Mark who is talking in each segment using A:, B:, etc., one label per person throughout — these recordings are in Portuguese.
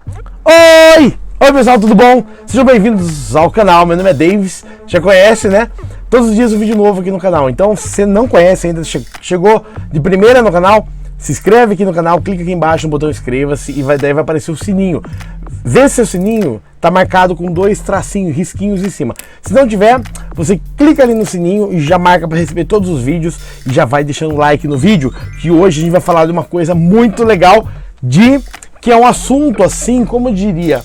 A: Oi! Oi pessoal, tudo bom? Sejam bem-vindos ao canal, meu nome é Davis, já conhece, né? Todos os dias um vídeo novo aqui no canal, então se você não conhece ainda, chegou de primeira no canal, se inscreve aqui no canal, clica aqui embaixo no botão inscreva-se e daí vai aparecer o sininho. Vê se o sininho tá marcado com dois tracinhos, risquinhos em cima. Se não tiver, você clica ali no sininho e já marca para receber todos os vídeos e já vai deixando um like no vídeo, que hoje a gente vai falar de uma coisa muito legal, que é um assunto assim, como eu diria,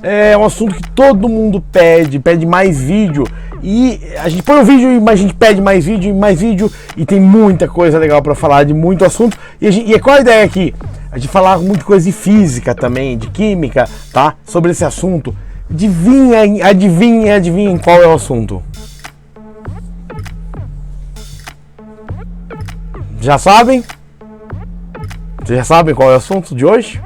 A: é um assunto que todo mundo pede mais vídeo, e a gente põe um vídeo, mas a gente pede mais vídeo, e tem muita coisa legal para falar, de muito assunto, e qual a ideia aqui? A gente falar muita coisa de física também, de química, tá? Sobre esse assunto. Adivinhem qual é o assunto? Já sabem? Vocês já sabem qual é o assunto de hoje?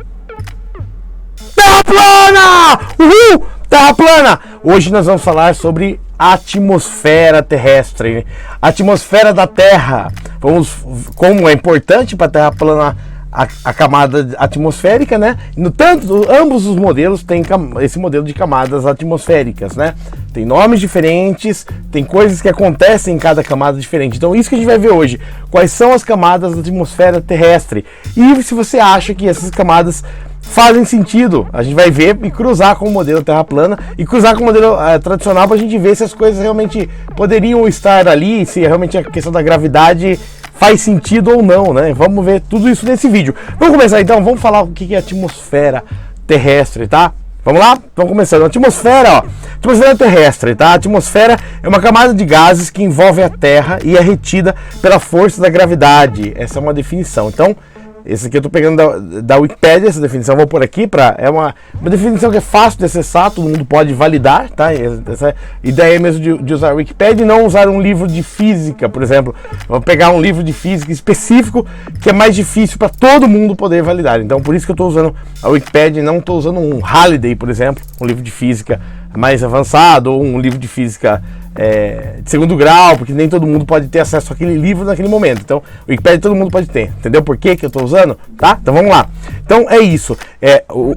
A: Terra plana! Uhul! Terra plana! Hoje nós vamos falar sobre a atmosfera terrestre, né? A atmosfera da Terra. Como é importante para a Terra plana a camada atmosférica, né? Ambos os modelos têm esse modelo de camadas atmosféricas, né? Tem nomes diferentes, tem coisas que acontecem em cada camada diferente. Então isso que a gente vai ver hoje, quais são as camadas da atmosfera terrestre e se você acha que essas camadas fazem sentido, a gente vai ver e cruzar com o modelo Terra plana e cruzar com o modelo tradicional para a gente ver se as coisas realmente poderiam estar ali, se realmente a questão da gravidade faz sentido ou não, né? Vamos ver tudo isso nesse vídeo. Vamos começar então, vamos falar o que é a atmosfera terrestre, tá? Vamos lá? Vamos começando. A atmosfera, atmosfera terrestre, tá? A atmosfera é uma camada de gases que envolve a Terra e é retida pela força da gravidade. Essa é uma definição. Então, esse aqui eu tô pegando da Wikipedia, essa definição, vou por aqui, é uma definição que é fácil de acessar, todo mundo pode validar, tá? Essa ideia mesmo de usar a Wikipedia e não usar um livro de física, por exemplo. Vou pegar um livro de física específico que é mais difícil para todo mundo poder validar. Então, por isso que eu estou usando a Wikipedia e não estou usando um Halliday, por exemplo, um livro de física mais avançado, ou um livro de física de segundo grau, porque nem todo mundo pode ter acesso àquele livro naquele momento. Então, o Wikipedia todo mundo pode ter. Entendeu por que eu estou usando? Tá? Então vamos lá. Então é isso.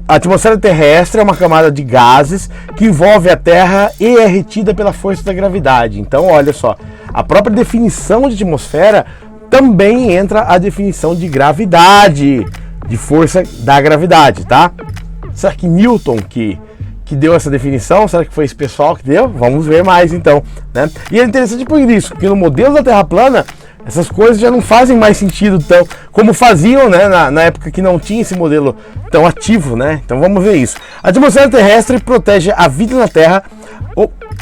A: A atmosfera terrestre é uma camada de gases que envolve a Terra e é retida pela força da gravidade. Então, olha só, a própria definição de atmosfera também entra a definição de gravidade, de força da gravidade, tá? Será que Newton que deu essa definição? Será que foi esse pessoal que deu? Vamos ver mais então, né? E é interessante por isso, porque no modelo da Terra plana essas coisas já não fazem mais sentido tão como faziam, né, na época que não tinha esse modelo tão ativo, né? Então vamos ver isso. A atmosfera terrestre protege a vida na Terra.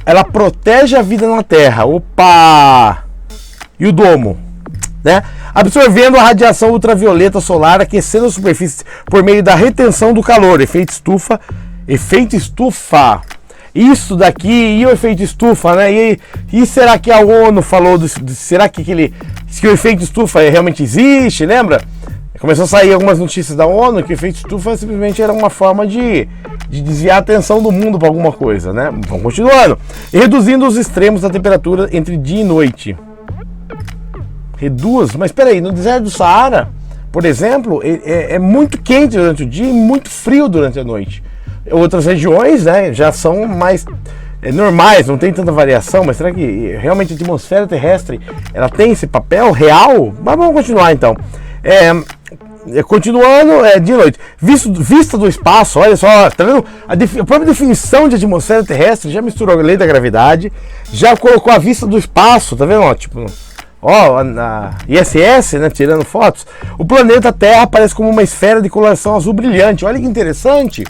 A: Ela protege a vida na Terra. Opa! E o domo, né? Absorvendo a radiação ultravioleta solar, aquecendo a superfície por meio da retenção do calor, efeito estufa. Isso daqui e o efeito estufa, né? E será que a ONU falou será que o efeito estufa realmente existe? Lembra? Começou a sair algumas notícias da ONU que o efeito estufa simplesmente era uma forma de desviar a atenção do mundo para alguma coisa, né? Vamos continuando. E reduzindo os extremos da temperatura entre dia e noite. Reduz? Mas espera aí, no deserto do Saara, por exemplo, é muito quente durante o dia e muito frio durante a noite. Outras regiões, né, já são mais normais, não tem tanta variação, mas será que realmente a atmosfera terrestre ela tem esse papel real? Mas vamos continuar então. Continuando, dia e noite. Vista do espaço, olha só, tá vendo? A própria definição de atmosfera terrestre já misturou a lei da gravidade, já colocou a vista do espaço, tá vendo? Na ISS, né, tirando fotos. O planeta Terra aparece como uma esfera de coloração azul brilhante. Olha que interessante.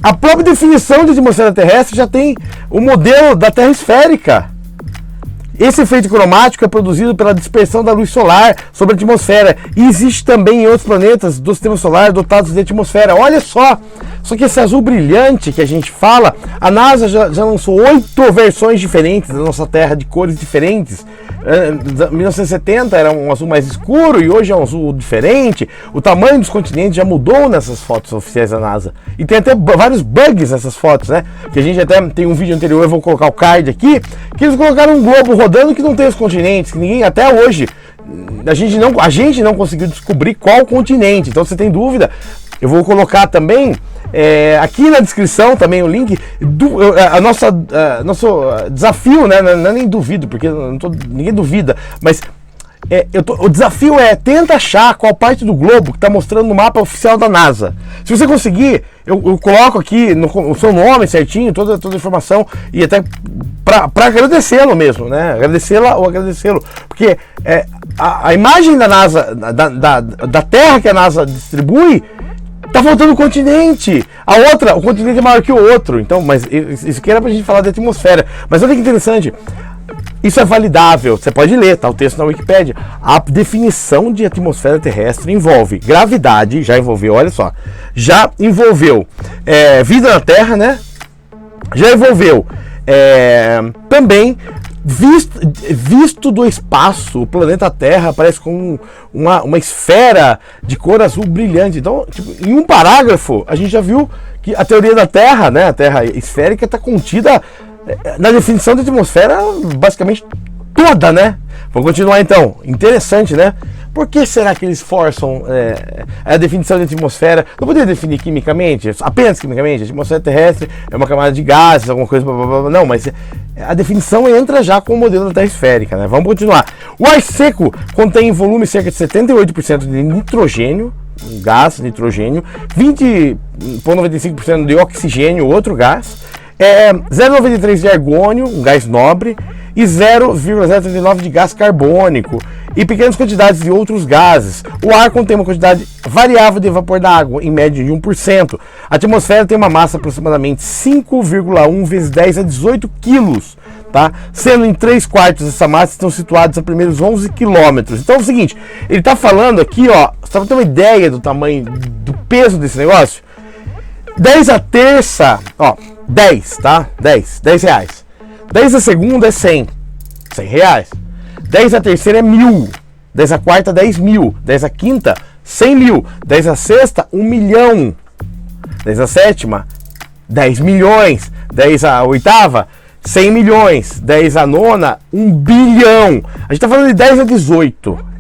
A: A própria definição de atmosfera terrestre já tem o modelo da Terra esférica. Esse efeito cromático é produzido pela dispersão da luz solar sobre a atmosfera e existe também em outros planetas do sistema solar dotados de atmosfera. Olha só! Só que esse azul brilhante que a gente fala, a NASA já lançou 8 versões diferentes da nossa Terra, de cores diferentes. Em 1970 era um azul mais escuro e hoje é um azul diferente. O tamanho dos continentes já mudou nessas fotos oficiais da NASA. E tem até vários bugs nessas fotos, né? Que a gente até tem um vídeo anterior, eu vou colocar o card aqui, que eles colocaram um globo rodando que não tem os continentes, que ninguém até hoje a gente não conseguiu descobrir qual continente. Então, se você tem dúvida, eu vou colocar também Aqui na descrição também o link nosso desafio, né? Não é nem duvido, porque ninguém duvida, mas o desafio tenta achar qual parte do globo que está mostrando no mapa oficial da NASA. Se você conseguir, eu coloco aqui o seu nome certinho, toda a informação, e até para agradecê-lo mesmo, né? Agradecê-la ou agradecê-lo, porque a imagem da NASA, da Terra que a NASA distribui, tá faltando o continente. O continente é maior que o outro. Então, mas isso aqui era pra gente falar da atmosfera. Mas olha que interessante. Isso é validável. Você pode ler, tá o texto na Wikipédia. A definição de atmosfera terrestre envolve gravidade, já envolveu, olha só. Já envolveu vida na Terra, né? Já envolveu também visto do espaço, o planeta Terra parece como uma esfera de cor azul brilhante. Então, tipo, em um parágrafo, a gente já viu que a teoria da Terra, né, a Terra esférica, está contida na definição da atmosfera basicamente toda, né? Vamos continuar então. Interessante, né? Por que será que eles forçam a definição da atmosfera? Não poderia definir quimicamente, apenas quimicamente. A atmosfera terrestre é uma camada de gases, alguma coisa, blá, blá, blá. Não, mas a definição entra já com o modelo da Terra esférica, né? Vamos continuar. O ar seco contém em volume cerca de 78% de nitrogênio, um gás nitrogênio, 20,95% de oxigênio, outro gás, 0,93% de argônio, um gás nobre, e 0,039% de gás carbônico e pequenas quantidades de outros gases. O ar contém uma quantidade variável de vapor da água, em média de 1%. A atmosfera tem uma massa aproximadamente 5,1 vezes 10 a 18 quilos, tá? Sendo em 3/4 dessa massa estão situados a primeiros 11 quilômetros. Então é o seguinte, ele está falando aqui, ó, só para ter uma ideia do tamanho, do peso desse negócio, 10 a terça, ó, 10, tá? 10 reais. 10 a segunda é 100 reais. 10 a terceira é 1.000. 10 a quarta, 10 mil. 10 a quinta, 100 mil. 10 a sexta, 1 milhão. 10 a sétima, 10 milhões. 10 a oitava, 100 milhões. 10 a nona, 1 bilhão. A gente tá falando de 10 a 18.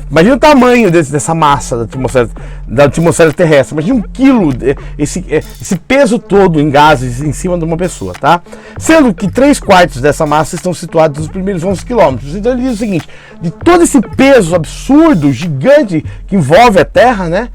A: Imagina o tamanho dessa massa da atmosfera terrestre. Imagina 1 quilo, esse peso todo em gases em cima de uma pessoa, tá? Sendo que 3/4 dessa massa estão situados nos primeiros 11 quilômetros. Então ele diz o seguinte, de todo esse peso absurdo, gigante, que envolve a Terra, né?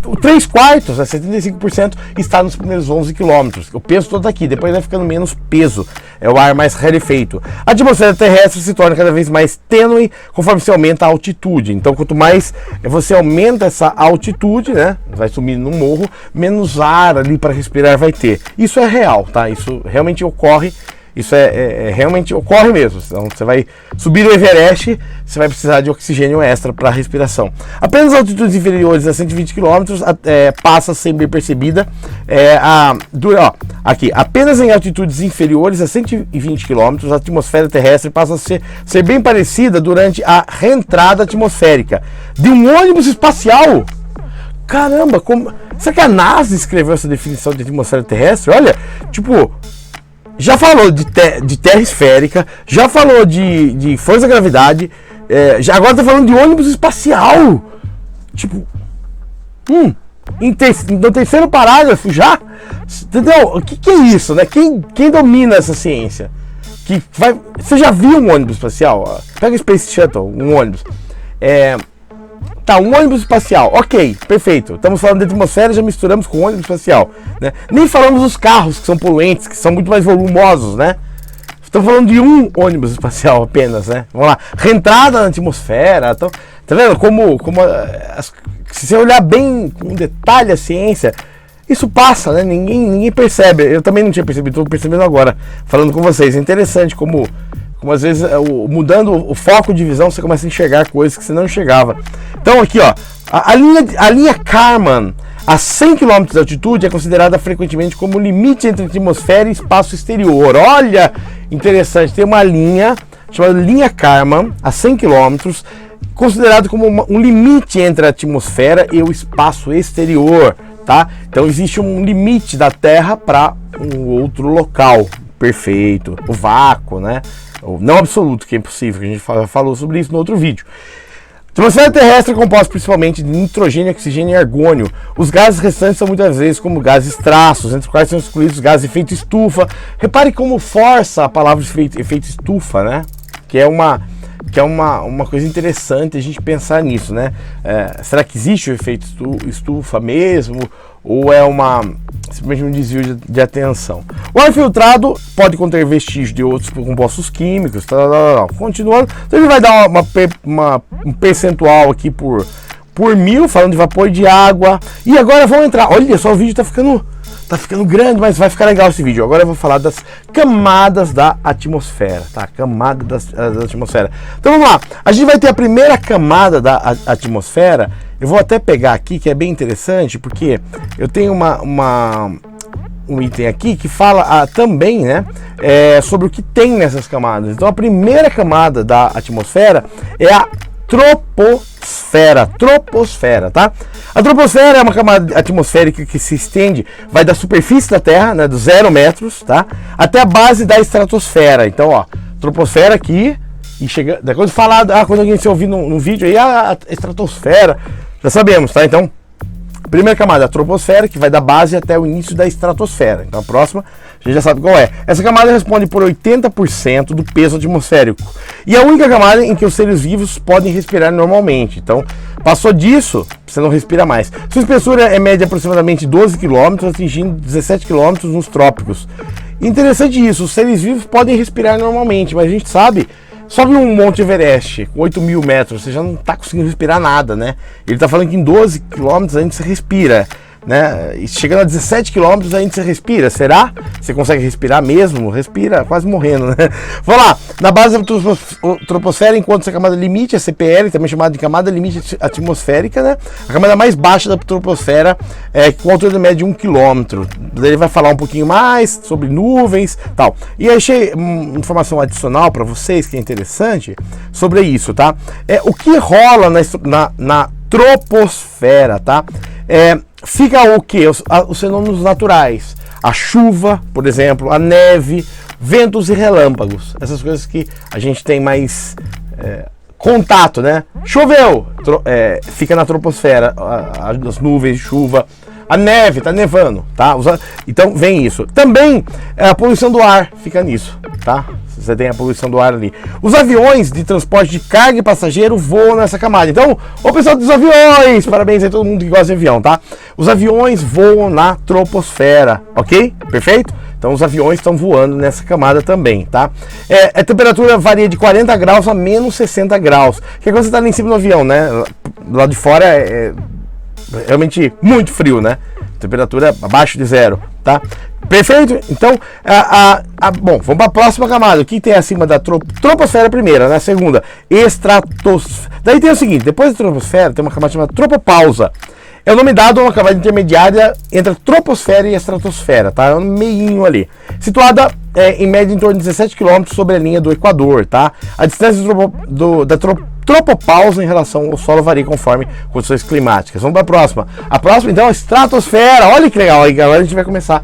A: O 3/4, 75%, está nos primeiros 11 quilômetros. O peso todo aqui, depois vai ficando menos peso. É o ar mais rarefeito. A atmosfera terrestre se torna cada vez mais tênue conforme se aumenta a altitude. Então, quanto mais você aumenta essa altitude, né? Vai subir no morro, menos ar ali para respirar vai ter. Isso é real, tá? Isso realmente ocorre. Isso realmente ocorre mesmo. Então, você vai subir o Everest, você vai precisar de oxigênio extra para respiração. Apenas altitudes inferiores a 120 km passa a ser bem percebida. Apenas em altitudes inferiores a 120 km, a atmosfera terrestre passa a ser bem parecida durante a reentrada atmosférica de um ônibus espacial. Caramba, será que a NASA escreveu essa definição de atmosfera terrestre? Olha, tipo, já falou de terra esférica, já falou de força da gravidade, agora tá falando de ônibus espacial. Tipo, no terceiro parágrafo já, entendeu? O que é isso, né? Quem domina essa ciência? Você já viu um ônibus espacial? Pega o Space Shuttle, um ônibus. Um ônibus espacial, ok, perfeito. Estamos falando de atmosfera, já misturamos com ônibus espacial, né? Nem falamos dos carros que são poluentes, que são muito mais volumosos, né? Estamos falando de um ônibus espacial apenas, né? Vamos lá, reentrada na atmosfera. Então, tá vendo se você olhar bem com detalhe a ciência, isso passa, né? Ninguém percebe. Eu também não tinha percebido, estou percebendo agora, falando com vocês. É interessante como às vezes, mudando o foco de visão, você começa a enxergar coisas que você não enxergava. Então aqui, ó, a linha Kármán a 100 km de altitude é considerada frequentemente como o limite entre atmosfera e espaço exterior. Olha, interessante, tem uma linha chamada linha Kármán a 100 km, considerado como um limite entre a atmosfera e o espaço exterior, tá? Então existe um limite da Terra para um outro local. Perfeito, o vácuo, né? Não absoluto, que é impossível, que a gente falou sobre isso no outro vídeo. A atmosfera terrestre é composta principalmente de nitrogênio, oxigênio e argônio. Os gases restantes são muitas vezes como gases traços, entre os quais são excluídos os gases de efeito estufa. Repare como força a palavra efeito estufa, né? Que é uma coisa interessante a gente pensar nisso, né? Será que existe o efeito estufa mesmo? Ou é simplesmente um desvio de atenção? O ar filtrado pode conter vestígios de outros compostos químicos. Continuando, então ele vai dar um percentual aqui por 1000, falando de vapor de água. E agora vamos entrar. Olha só, o vídeo tá ficando grande, mas vai ficar legal esse vídeo. Agora eu vou falar das camadas da atmosfera, tá? Camada da atmosfera. Então vamos lá. A gente vai ter a primeira camada da atmosfera. Eu vou até pegar aqui, que é bem interessante, porque eu tenho um item aqui que fala também, né, sobre o que tem nessas camadas. Então a primeira camada da atmosfera é a troposfera, tá? A troposfera é uma camada atmosférica que se estende, vai da superfície da Terra, né, dos 0 metros, tá, até a base da estratosfera. Então, ó, troposfera aqui, e chega, depois de falar, quando alguém se ouvir no vídeo aí, a estratosfera, já sabemos, tá? Então, primeira camada, a troposfera, que vai da base até o início da estratosfera. Então a próxima, a gente já sabe qual é. Essa camada responde por 80% do peso atmosférico. E é a única camada em que os seres vivos podem respirar normalmente. Então, passou disso, você não respira mais. Sua espessura é média aproximadamente 12 km, atingindo 17 km nos trópicos. Interessante isso, os seres vivos podem respirar normalmente, mas a gente sabe... Sobe um Monte Everest com 8.000 metros, você já não está conseguindo respirar nada, né? Ele está falando que em 12 km a gente se respira, né? E chegando a 17 km a gente se respira. Será? Você consegue respirar mesmo? Respira quase morrendo, né? Vamos lá. Na base da troposfera, enquanto essa camada limite, a CPL, também chamada de camada limite atmosférica, né? A camada mais baixa da troposfera é com altura média de 1 km. Ele vai falar um pouquinho mais sobre nuvens e tal. E achei informação adicional para vocês que é interessante sobre isso, tá? O que rola na troposfera, tá? Fica o que? Os fenômenos naturais. A chuva, por exemplo, a neve, ventos e relâmpagos. Essas coisas que a gente tem mais contato, né? Choveu, fica na troposfera, as nuvens de chuva. A neve, tá nevando, tá? Então vem isso. Também a poluição do ar fica nisso, tá? Você tem a poluição do ar ali. Os aviões de transporte de carga e passageiro voam nessa camada. Então, o pessoal dos aviões, parabéns a todo mundo que gosta de avião, tá? Os aviões voam na troposfera, ok? Perfeito? Então os aviões estão voando nessa camada também, tá? A temperatura varia de 40 graus a menos 60 graus. Que é quando você está ali em cima do avião, né? Lá de fora é realmente muito frio, né? Temperatura abaixo de 0, tá? Perfeito? Então, bom, vamos para a próxima camada. O que tem acima da troposfera primeira, né? Segunda, estratosfera. Daí tem o seguinte, depois da troposfera tem uma camada chamada tropopausa. É o nome dado a uma camada intermediária entre a troposfera e a estratosfera, tá? É um meinho ali. Situada em média em torno de 17 km sobre a linha do Equador, tá? A distância da tropopausa em relação ao solo varia conforme condições climáticas. Vamos para a próxima. A próxima, então, é a estratosfera. Olha que legal, agora a gente vai começar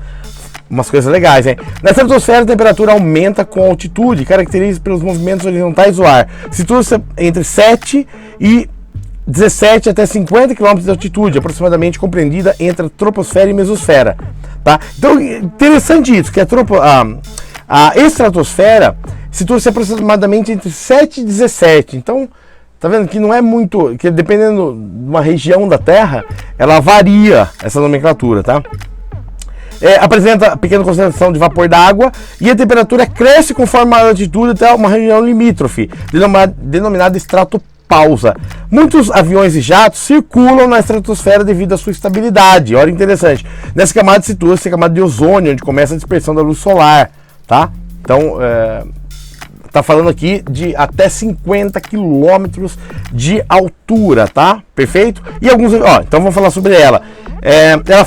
A: umas coisas legais, hein? Na estratosfera, a temperatura aumenta com a altitude, caracterizada pelos movimentos horizontais do ar. Situa-se entre 7 e 17 até 50 km de altitude, aproximadamente compreendida entre a troposfera e a mesosfera, tá? Então, interessante isso, que a estratosfera situa-se aproximadamente entre 7 e 17. Então, tá vendo que não é muito, que dependendo de uma região da Terra, ela varia essa nomenclatura, tá? Apresenta pequena concentração de vapor d'água e a temperatura cresce conforme a altitude até uma região limítrofe, denominada estratopausa. Muitos aviões e jatos circulam na estratosfera devido à sua estabilidade. Olha, interessante. Nessa camada situa-se a camada de ozônio, onde começa a dispersão da luz solar, tá? Então, tá falando aqui de até 50 km de altura, tá? Perfeito? E alguns, então vamos falar sobre ela. Ela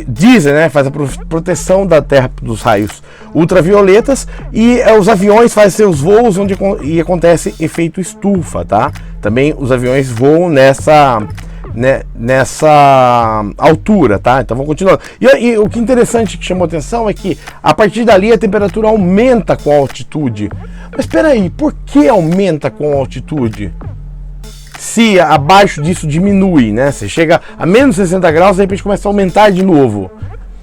A: dizem, né, faz a proteção da Terra dos raios ultravioletas e os aviões fazem seus voos onde acontece efeito estufa, tá? Também os aviões voam nessa altura, tá? Então vamos continuando. E o que interessante que chamou atenção é que a partir dali a temperatura aumenta com a altitude. Mas espera aí, por que aumenta com a altitude? se abaixo disso diminui, né? Você chega a menos 60 graus, de repente começa a aumentar de novo.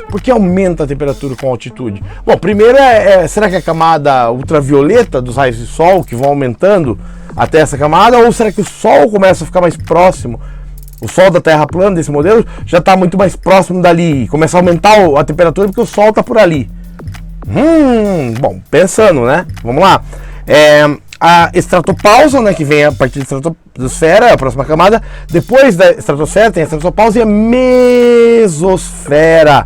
A: Por que aumenta a temperatura com altitude? Bom, primeiro será que é a camada ultravioleta dos raios de sol que vão aumentando até essa camada? Ou será que o sol começa a ficar mais próximo? O sol da Terra plana, desse modelo, já está muito mais próximo dali. Começa a aumentar a temperatura porque o sol está por ali. Bom, pensando, né? Vamos lá. A estratopausa, né, que vem a partir da estratosfera, a próxima camada. Depois da estratosfera tem a estratopausa e a mesosfera.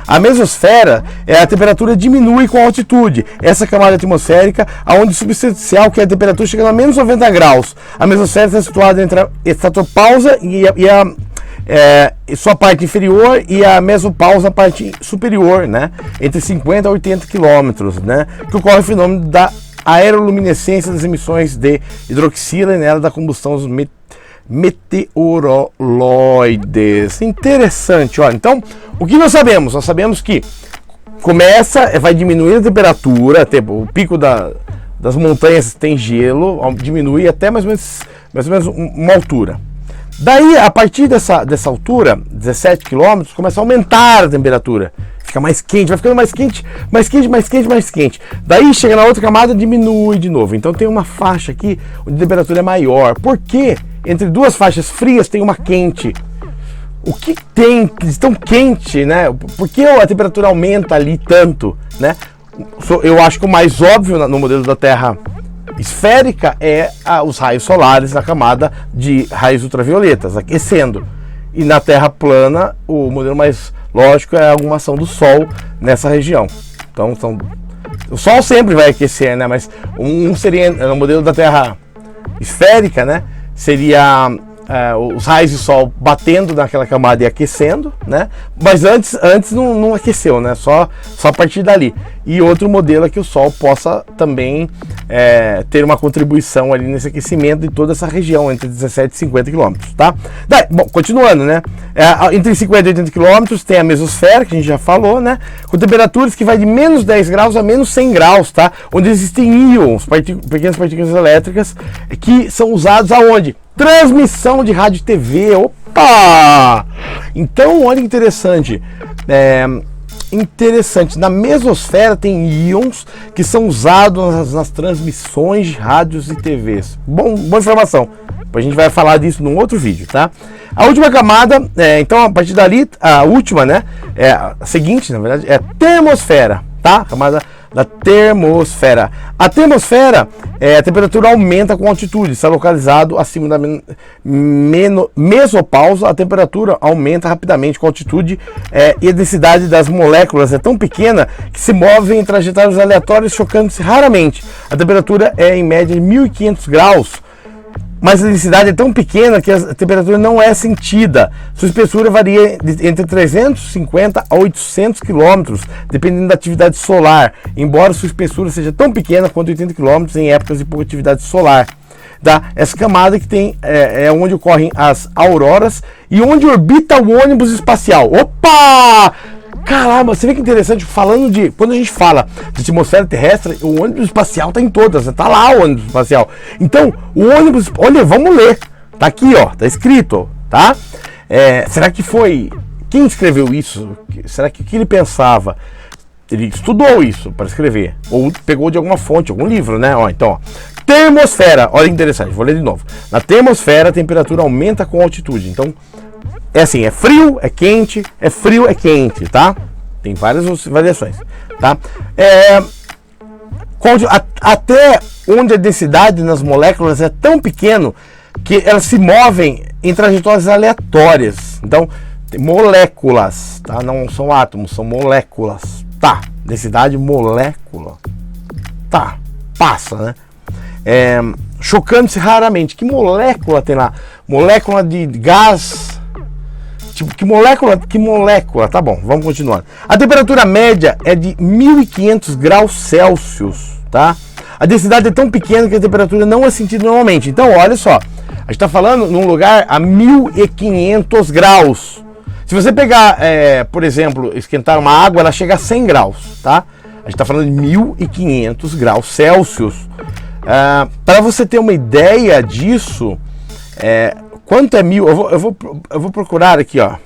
A: A mesosfera a temperatura diminui com a altitude. Essa camada atmosférica, onde substancial que a temperatura chega a menos 90 graus. A mesosfera está situada entre a estratopausa e sua parte inferior e a mesopausa, a parte superior, né? Entre 50 a 80 quilômetros, né? Que ocorre o fenômeno da aeroluminescência das emissões de hidroxila nela da combustão dos meteoroloides. Interessante, olha. Então, o que nós sabemos? Nós sabemos que vai diminuir a temperatura, o pico das montanhas tem gelo, diminui até mais ou menos uma altura. Daí, a partir dessa altura, 17 km, começa a aumentar a temperatura. Fica mais quente, vai ficando mais quente, mais quente, mais quente, mais quente. Daí chega na outra camada, diminui de novo. Então tem uma faixa aqui onde a temperatura é maior. Por quê? Entre duas faixas frias tem uma quente. O que tem de tão quente, né? Por que a temperatura aumenta ali tanto, né? Eu acho que o mais óbvio no modelo da Terra esférica é os raios solares na camada de raios ultravioletas, aquecendo. E na Terra plana, o modelo mais lógico é alguma ação do Sol nessa região. Então, o Sol sempre vai aquecer, né? Mas seria, no modelo da Terra esférica, né? Seria os raios de sol batendo naquela camada e aquecendo, né? Mas antes não aqueceu, né? Só a partir dali. E outro modelo é que o sol possa também ter uma contribuição ali nesse aquecimento de toda essa região, entre 17 e 50 km, tá? Bom, continuando, né? Entre 50 e 80 km tem a mesosfera, que a gente já falou, né? Com temperaturas que vai de menos 10 graus a menos 100 graus, tá? Onde existem íons, pequenas partículas elétricas, que são usados aonde? Transmissão de rádio e TV. Opa! Então, olha que interessante. Interessante. Na mesosfera tem íons que são usados nas transmissões de rádios e TVs. Boa informação. Depois a gente vai falar disso num outro vídeo, tá? A última camada, então a partir dali, a última, né? A seguinte, na verdade, é a termosfera, tá? A camada da termosfera. A termosfera, a temperatura aumenta com altitude, está localizado acima da mesopausa, a temperatura aumenta rapidamente com altitude e a densidade das moléculas é tão pequena que se movem em trajetórias aleatórias, chocando-se raramente. A temperatura é em média de 1500 graus. Mas a densidade é tão pequena que a temperatura não é sentida. Sua espessura varia entre 350 a 800 km, dependendo da atividade solar, embora sua espessura seja tão pequena quanto 80 km em épocas de pouca atividade solar. Essa camada que tem é onde ocorrem as auroras e onde orbita o ônibus espacial. Opa! Caramba, você vê que interessante, quando a gente fala de atmosfera terrestre, o ônibus espacial tá em todas, tá lá o ônibus espacial. Então, o ônibus, olha, vamos ler, tá aqui, ó, tá escrito, tá? Será que foi, quem escreveu isso? Será que o que ele pensava? Ele estudou isso para escrever, ou pegou de alguma fonte, algum livro, né? Então, ó, termosfera, olha que interessante, vou ler de novo. Na termosfera, a temperatura aumenta com altitude, então, assim, é frio, é quente, é frio, é quente, tá? Tem várias variações, tá? Até onde a densidade nas moléculas é tão pequeno que elas se movem em trajetórias aleatórias. Então, tem moléculas, tá? Não são átomos, são moléculas, tá? Densidade molécula, tá? Passa, né? Chocando-se raramente. Que molécula tem lá? Molécula de gás. Tipo, que molécula? Tá bom, vamos continuar. A temperatura média é de 1500 graus Celsius, tá? A densidade é tão pequena que a temperatura não é sentida normalmente. Então, olha só, a gente tá falando num lugar a 1500 graus. Se você pegar, por exemplo, esquentar uma água, ela chega a 100 graus, tá? A gente tá falando de 1500 graus Celsius. Para você ter uma ideia disso, Quanto é 1000? Eu vou procurar aqui, ó.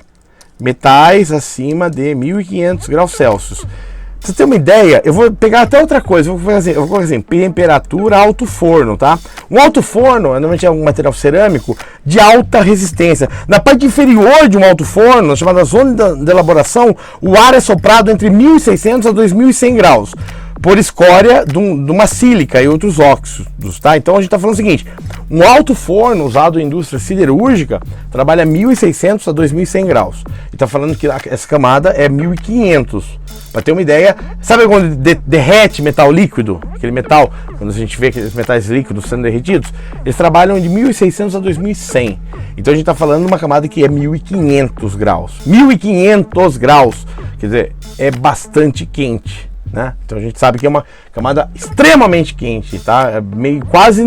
A: Metais acima de 1500 graus Celsius. Pra você ter uma ideia, eu vou pegar até outra coisa. Eu vou colocar assim, temperatura alto forno, tá? Um alto forno, normalmente é um material cerâmico de alta resistência. Na parte inferior de um alto forno, chamada zona de elaboração, o ar é soprado entre 1600 a 2100 graus. Por escória de uma sílica e outros óxidos, tá? Então a gente está falando o seguinte: um alto forno usado em indústria siderúrgica trabalha 1600 a 2100 graus. E está falando que essa camada é 1500. Para ter uma ideia, sabe quando derrete metal líquido? Aquele metal, quando a gente vê aqueles metais líquidos sendo derretidos, eles trabalham de 1600 a 2100. Então a gente está falando de uma camada que é 1500 graus. 1500 graus, quer dizer, é bastante quente. Né? Então a gente sabe que é uma camada extremamente quente, tá? É meio quase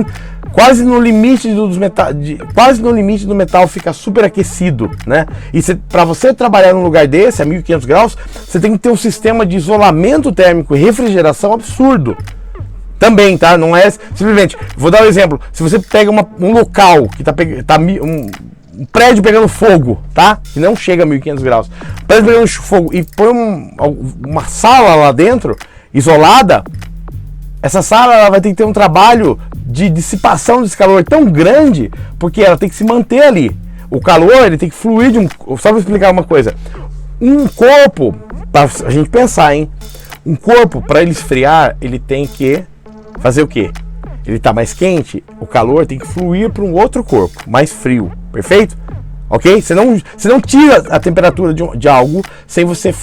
A: no limite dos metais, quase no limite do metal fica superaquecido, né? E para você trabalhar num lugar desse a 1500 graus, você tem que ter um sistema de isolamento térmico e refrigeração absurdo. Também, tá? Não é simplesmente. Vou dar um exemplo. Se você pega um local que um prédio pegando fogo, tá? Que não chega a 1500 graus. Um prédio pegando fogo e põe uma sala lá dentro, isolada. Essa sala ela vai ter que ter um trabalho de dissipação desse calor tão grande, porque ela tem que se manter ali. O calor ele tem que fluir de um. Só vou explicar uma coisa. Um corpo, para a gente pensar, hein? Um corpo, para ele esfriar, ele tem que fazer o quê? Ele está mais quente, o calor tem que fluir para um outro corpo, mais frio, perfeito? Ok? Você não tira a temperatura de algo sem você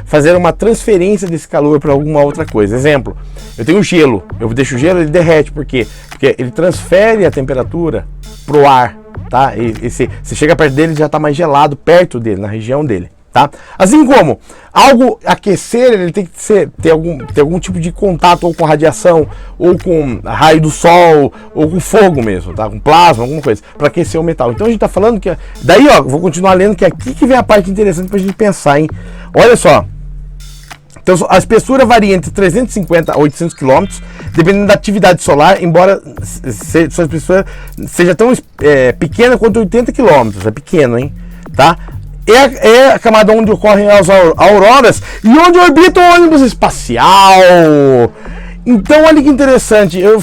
A: fazer uma transferência desse calor para alguma outra coisa. Exemplo, eu tenho gelo, eu deixo o gelo, ele derrete, por quê? Porque ele transfere a temperatura para o ar, tá? E você chega perto dele, já está mais gelado perto dele, na região dele. Tá? Assim como algo aquecer, ele tem que ter algum tipo de contato ou com radiação, ou com raio do sol, ou com fogo mesmo, tá? Com plasma, alguma coisa, para aquecer o metal. Então a gente está falando que. Daí, ó, vou continuar lendo, que aqui que vem a parte interessante para a gente pensar, hein? Olha só. Então a espessura varia entre 350 a 800 km, dependendo da atividade solar, embora sua espessura seja tão pequena quanto 80 km. É pequeno, hein? Tá? É a camada onde ocorrem as auroras e onde orbita o ônibus espacial. Então, olha que interessante. Eu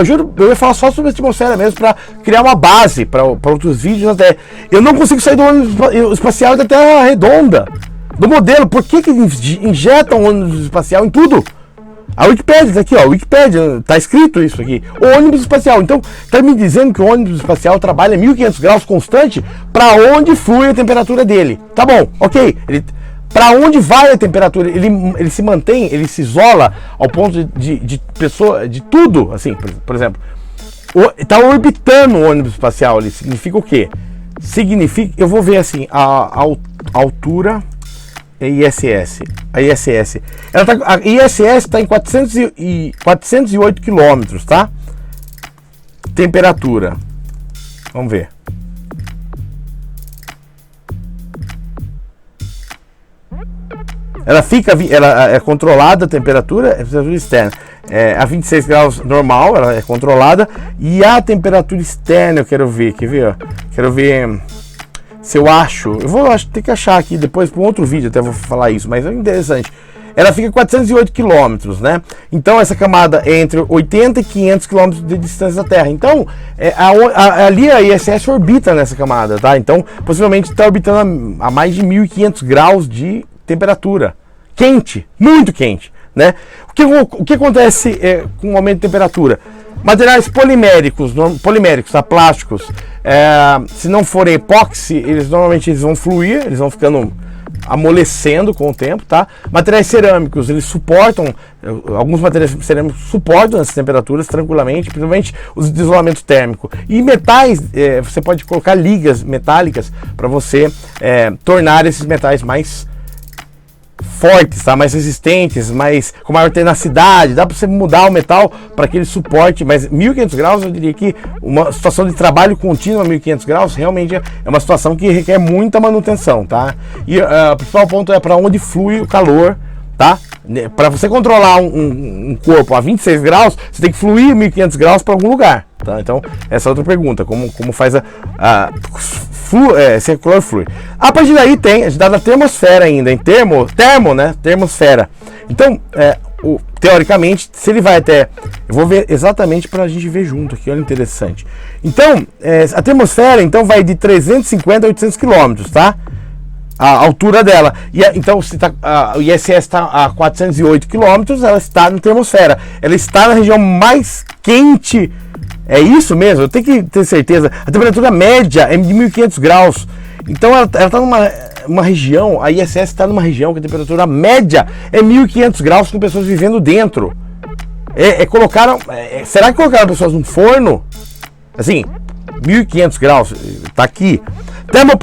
A: juro, eu ia falar só sobre a atmosfera mesmo para criar uma base para outros vídeos até. Eu não consigo sair do ônibus espacial da Terra redonda, do modelo. Por que injetam o ônibus espacial em tudo? A Wikipédia tá aqui, ó. Wikipédia, tá escrito isso aqui. O ônibus espacial. Então, tá me dizendo que o ônibus espacial trabalha 1500 graus constante para onde flui a temperatura dele. Tá bom, ok. Para onde vai a temperatura? Ele se mantém, ele se isola ao ponto de tudo, assim, por exemplo. Tá orbitando o ônibus espacial ali. Significa o quê? Significa, eu vou ver assim, a altura. ISS. A ISS. A ISS está em 408 km, tá? Temperatura. Vamos ver. Ela é controlada a temperatura externa. A 26 graus normal, ela é controlada. E a temperatura externa, eu quero ver. Quer ver? Ó? Quero ver. Se eu acho, ter que achar aqui depois para um outro vídeo, até vou falar isso, mas é interessante. Ela fica a 408 km, né? Então essa camada é entre 80 e 500 km de distância da Terra. Então, ali a ISS orbita nessa camada, tá? Então, possivelmente está orbitando a mais de 1500 graus de temperatura. Quente, muito quente, né? O que acontece com o aumento de temperatura? Materiais poliméricos, tá? Plásticos, se não forem epóxi, normalmente vão fluir, eles vão ficando amolecendo com o tempo, tá? Materiais cerâmicos, eles suportam, alguns materiais cerâmicos suportam essas temperaturas tranquilamente, principalmente os de isolamento térmico. E metais, você pode colocar ligas metálicas para você tornar esses metais mais fortes, tá? Mais resistentes, com maior tenacidade. Dá para você mudar o metal para aquele suporte, mas 1500 graus, eu diria que uma situação de trabalho contínuo a 1500 graus realmente é uma situação que requer muita manutenção, tá? E o principal ponto é para onde flui o calor, tá? Para você controlar um corpo a 26 graus, você tem que fluir 1500 graus para algum lugar. Tá? Então, essa é outra pergunta, como faz se a calor flui. A partir daí a gente dá na termosfera ainda, em termosfera. Então, teoricamente, se ele vai até... Eu vou ver exatamente para a gente ver junto aqui, olha interessante. Então, a termosfera então vai de 350 a 800 km, tá? A altura dela. Então, se o ISS está a 408 km, ela está na termosfera. Ela está na região mais quente. É isso mesmo? Eu tenho que ter certeza. A temperatura média é de 1500 graus. Então, ela está numa região, a ISS está numa região que a temperatura média é 1500 graus com pessoas vivendo dentro. Será que colocaram pessoas num forno? Assim, 1500 graus, tá aqui.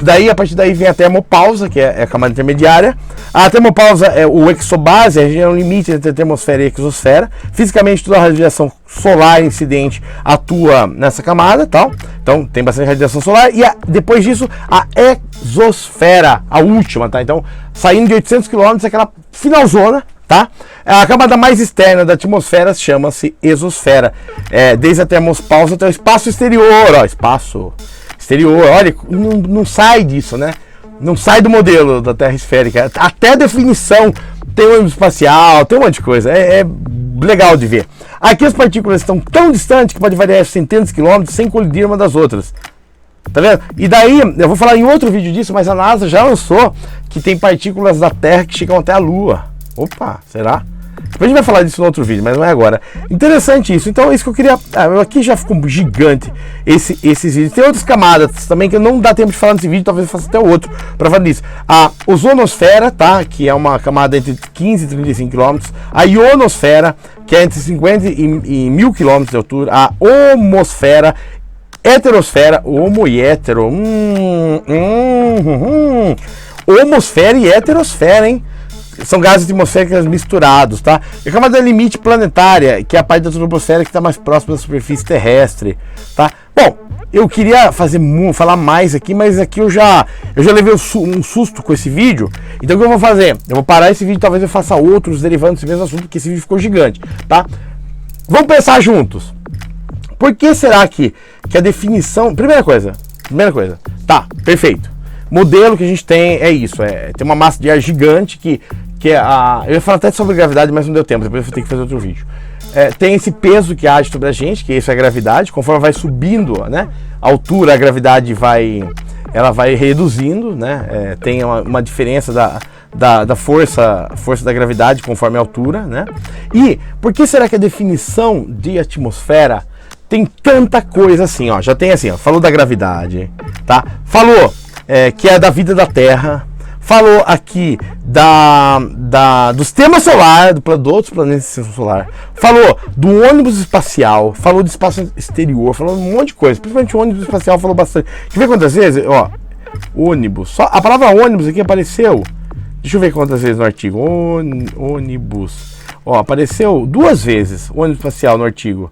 A: Daí, a partir daí vem a termopausa, que é a camada intermediária. A termopausa é o exobase, a região limite entre a termosfera e a exosfera. Fisicamente, toda a radiação solar incidente atua nessa camada, tal. Então, tem bastante radiação solar. E depois disso, a exosfera, a última, tá? Então, saindo de 800 km, aquela finalzona, tá? A camada mais externa da atmosfera chama-se exosfera. Desde a termopausa até o espaço exterior, espaço exterior, olha, não sai disso, né? Não sai do modelo da Terra esférica. Até a definição tem um ônibus espacial, tem um monte de coisa. É legal de ver. Aqui as partículas estão tão distantes que pode variar centenas de quilômetros sem colidir uma das outras. Tá vendo? E daí, eu vou falar em outro vídeo disso, mas a NASA já lançou que tem partículas da Terra que chegam até a Lua. Opa, será? Depois a gente vai falar disso no outro vídeo, mas não é agora. Interessante isso. Então é isso que eu queria... aqui já ficou gigante esses vídeos. Tem outras camadas também que não dá tempo de falar nesse vídeo, talvez eu faça até outro para falar disso. A ozonosfera, tá? Que é uma camada entre 15 e 35 km. A ionosfera, que é entre 50 e 1000 km de altura. A homosfera, heterosfera, homo e hétero. Homosfera e heterosfera, hein? São gases atmosféricos misturados, tá? E a camada limite planetária, que é a parte da troposfera que está mais próxima da superfície terrestre, tá? Bom, eu queria falar mais aqui, mas aqui eu já levei um susto com esse vídeo. Então o que eu vou fazer? Eu vou parar esse vídeo, talvez eu faça outros derivando desse mesmo assunto, porque esse vídeo ficou gigante, tá? Vamos pensar juntos. Por que será que a definição... Primeira coisa, tá, perfeito. Modelo que a gente tem é isso, tem uma massa de ar gigante que é a... Eu ia falar até sobre gravidade, mas não deu tempo, depois eu vou ter que fazer outro vídeo. Tem esse peso que age sobre a gente, que isso é a gravidade, conforme vai subindo, né, a altura, a gravidade vai reduzindo, né, tem uma diferença da força da gravidade conforme a altura, né. E por que será que a definição de atmosfera tem tanta coisa assim, ó, já tem assim, ó, falou da gravidade, tá, falou que é da vida da Terra, falou aqui do sistema solar, do outros planetas do sistema solar, falou do ônibus espacial, falou do espaço exterior, falou um monte de coisa, principalmente o ônibus espacial falou bastante. Deixa eu ver quantas vezes, ó, ônibus, só a palavra ônibus aqui apareceu, deixa eu ver quantas vezes no artigo, ônibus, ó, apareceu 2 vezes o ônibus espacial no artigo,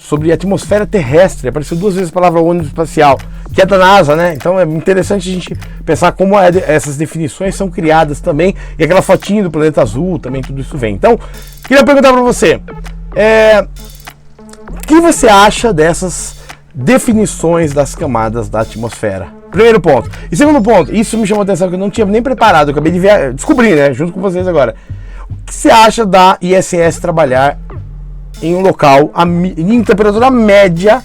A: sobre a atmosfera terrestre, apareceu 2 vezes a palavra ônibus espacial, que é da NASA, né? Então é interessante a gente pensar como essas definições são criadas também, e aquela fotinha do planeta azul, também tudo isso vem. Então, queria perguntar para você, o que você acha dessas definições das camadas da atmosfera? Primeiro ponto. E segundo ponto, isso me chamou a atenção, que eu não tinha nem preparado, eu acabei de descobrir, né, junto com vocês agora. O que você acha da ISS trabalhar em um local em temperatura média,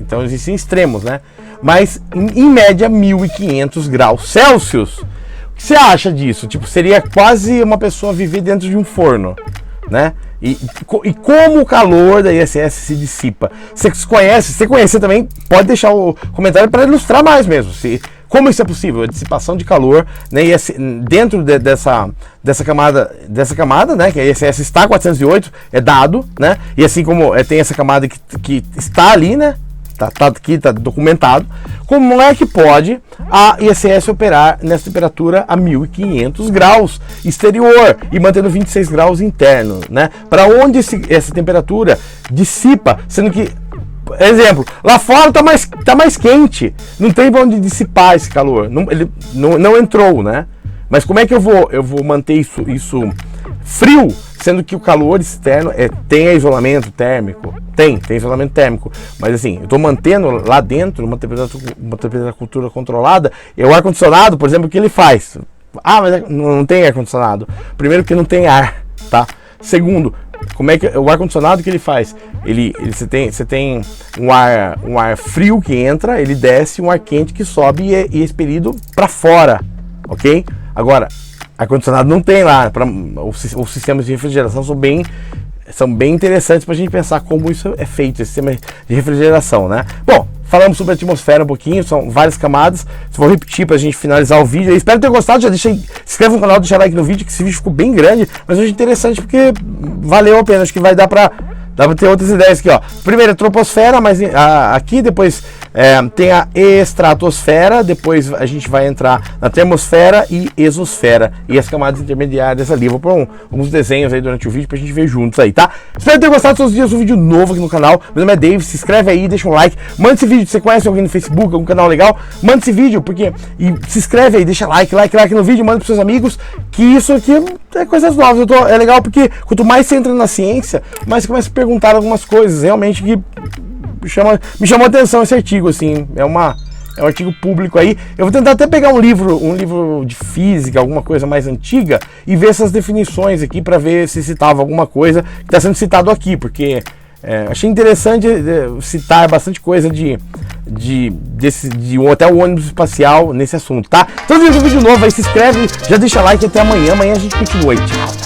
A: então existem extremos, né? Mas em média 1500 graus Celsius. O que você acha disso? Tipo, seria quase uma pessoa viver dentro de um forno, né? E como o calor da ISS se dissipa? Você conhece também, pode deixar o comentário para ilustrar mais mesmo. Como isso é possível? A dissipação de calor, né, dentro dessa camada, né, que a ISS está 408, é dado, né, e assim como tem essa camada que está ali, né, aqui está documentado, como é que pode a ISS operar nessa temperatura a 1500 graus exterior e mantendo 26 graus interno, né? Para onde essa temperatura dissipa, sendo que exemplo, lá fora tá mais quente, não tem pra onde dissipar esse calor, ele não entrou, né? Mas como é que eu vou manter isso frio, sendo que o calor externo tem isolamento térmico? Tem isolamento térmico, mas assim, eu estou mantendo lá dentro uma temperatura controlada. E o ar-condicionado, por exemplo, o que ele faz? Mas não tem ar-condicionado. Primeiro, que não tem ar, tá? Segundo, como é que o ar-condicionado que ele faz? Você tem um ar frio que entra, ele desce, um ar quente que sobe e é expelido para fora, ok? Agora, ar-condicionado não tem lá. Os sistemas de refrigeração são bem interessantes para a gente pensar como isso é feito, esse sistema de refrigeração, né? Bom, falamos sobre a atmosfera um pouquinho, são várias camadas. Vou repetir para a gente finalizar o vídeo. Eu espero ter gostado. Já se inscreve no canal, deixa like no vídeo, que esse vídeo ficou bem grande, mas hoje é interessante porque valeu a pena. Acho que vai dar para ter outras ideias aqui, ó. Primeiro a troposfera, mas aqui depois tem a estratosfera, depois a gente vai entrar na termosfera e exosfera e as camadas intermediárias ali. Vou pôr alguns desenhos aí durante o vídeo pra gente ver juntos aí, tá? Espero ter gostado. Todos os dias um vídeo novo aqui no canal. Meu nome é David, se inscreve aí, deixa um like, manda esse vídeo. Você conhece alguém no Facebook, algum canal legal? Manda esse vídeo, e se inscreve aí, deixa like no vídeo, manda pros seus amigos, que isso aqui é coisas novas. É legal porque quanto mais você entra na ciência, mais você começa a perguntar algumas coisas realmente que me chamou a atenção esse artigo, assim. É um artigo público aí. Eu vou tentar até pegar um livro de física, alguma coisa mais antiga, e ver essas definições aqui para ver se citava alguma coisa que está sendo citado aqui, porque achei interessante citar bastante coisa até o ônibus espacial nesse assunto, tá? Então, se um vídeo novo aí, se inscreve, já deixa like, até amanhã. Amanhã a gente continua aí. Tchau!